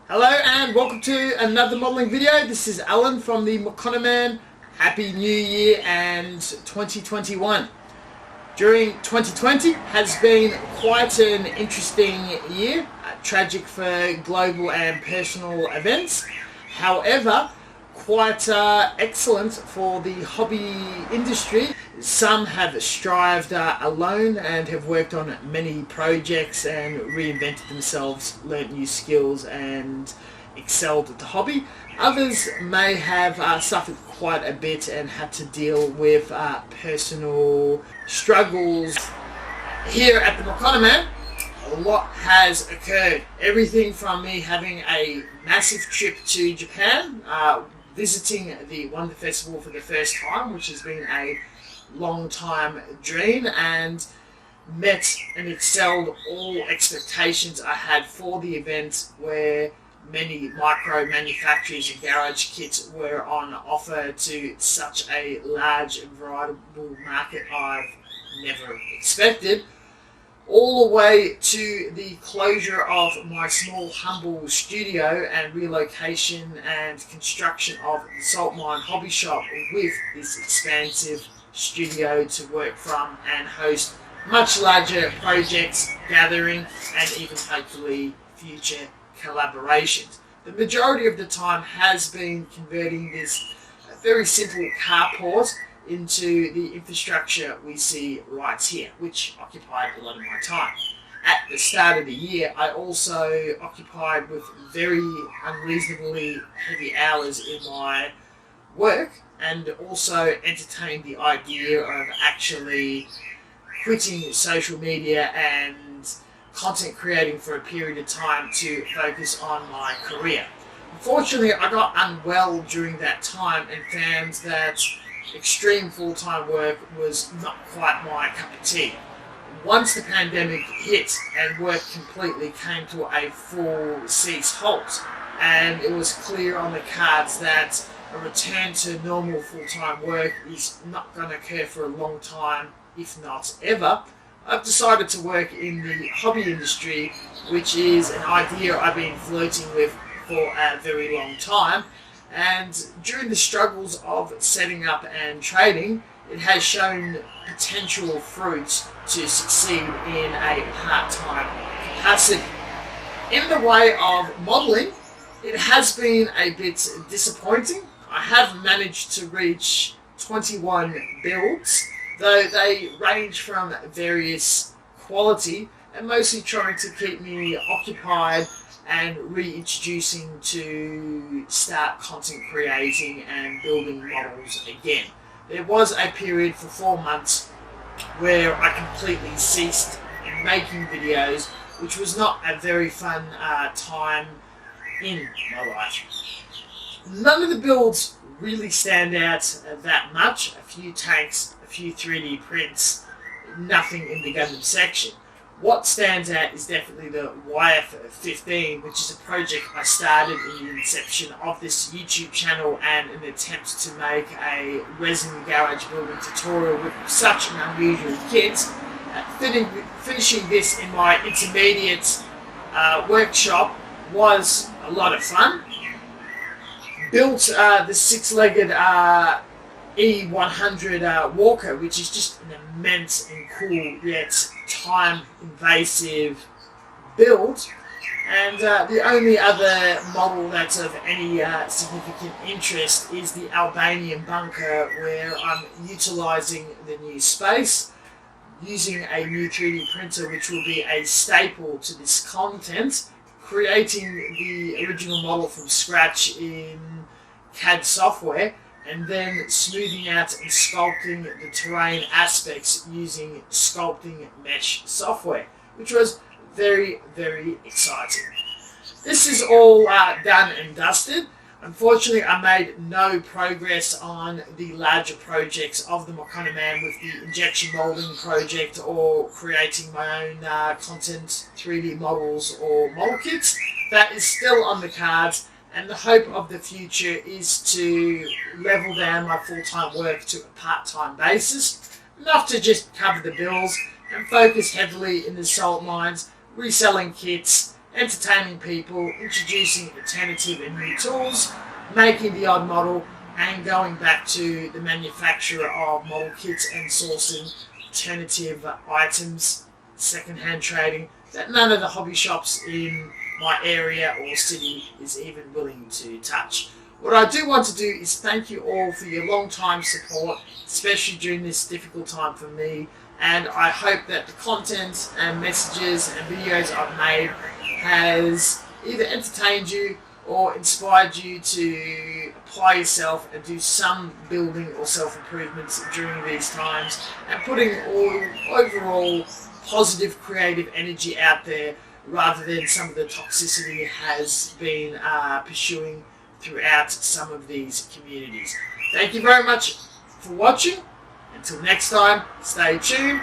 Hello and welcome to another modelling video. This is Alan from the Mokanaman. Happy New Year and 2021. During 2020 has been quite an interesting year, tragic for global and personal events. However, quite excellent for the hobby industry. Some have strived alone and have worked on many projects and reinvented themselves, learnt new skills and excelled at the hobby. Others may have suffered quite a bit and had to deal with personal struggles. Here at the Mokanaman, a lot has occurred. Everything from me having a massive trip to Japan, visiting the Wonder Festival for the first time, which has been a long time dream, and met and excelled all expectations I had for the event, where many micro manufacturers and garage kits were on offer to such a large and variable market I've never expected, all the way to the closure of my small humble studio and relocation and construction of the Salt Mine Hobby Shop with this expansive studio to work from and host much larger projects, gathering and even hopefully future collaborations. The majority of the time has been converting this very simple carport into the infrastructure we see right here, which occupied a lot of my time. At the start of the year, I also occupied with very unreasonably heavy hours in my work, and also entertained the idea of actually quitting social media and content creating for a period of time to focus on my career. Unfortunately, I got unwell during that time and found that extreme full-time work was not quite my cup of tea. Once the pandemic hit and work completely came to a full cease halt, and it was clear on the cards that a return to normal full-time work is not going to occur for a long time, if not ever, I've decided to work in the hobby industry, which is an idea I've been flirting with for a very long time. And during the struggles of setting up and trading, it has shown potential fruits to succeed in a part-time capacity. In the way of modelling, it has been a bit disappointing. I have managed to reach 21 builds, though they range from various quality and mostly trying to keep me occupied and reintroducing to start content creating and building models again. There was a period for 4 months where I completely ceased in making videos, which was not a very fun time in my life. None of the builds really stand out that much. A few tanks, a few 3D prints, nothing in the Gundam section. What stands out is definitely the YF-15, which is a project I started in the inception of this YouTube channel and an attempt to make a resin garage building tutorial with such an unusual kit. Finishing this in my intermediate workshop was a lot of fun. Built the six-legged E100 Walker, which is just an immense and cool yet time-invasive build. And the only other model that's of any significant interest is the Albanian bunker, where I'm utilising the new space, using a new 3D printer which will be a staple to this content, creating the original model from scratch in CAD software, and then smoothing out and sculpting the terrain aspects using sculpting mesh software, which was very, very exciting. This is all done and dusted. Unfortunately, I made no progress on the larger projects of the Mokanaman with the injection molding project or creating my own content 3D models or model kits. That is still on the cards, and the hope of the future is to level down my full-time work to a part-time basis, enough to just cover the bills, and focus heavily in the salt mines, reselling kits entertaining people, introducing alternative and new tools, making the odd model, and going back to the manufacturer of model kits and sourcing alternative items, second-hand trading that none of the hobby shops in my area or city is even willing to touch. What I do want to do is thank you all for your long time support, especially during this difficult time for me, and I hope that the content and messages and videos I've made has either entertained you or inspired you to apply yourself and do some building or self-improvements during these times, and putting all overall positive creative energy out there rather than some of the toxicity has been pursuing throughout some of these communities. Thank you very much for watching. Until next time, stay tuned.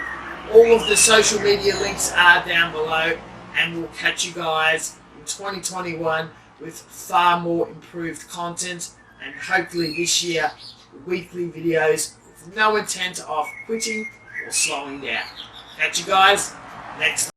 All of the social media links are down below, and we'll catch you guys in 2021 with far more improved content, and hopefully this year weekly videos with no intent of quitting or slowing down. Catch you guys next time.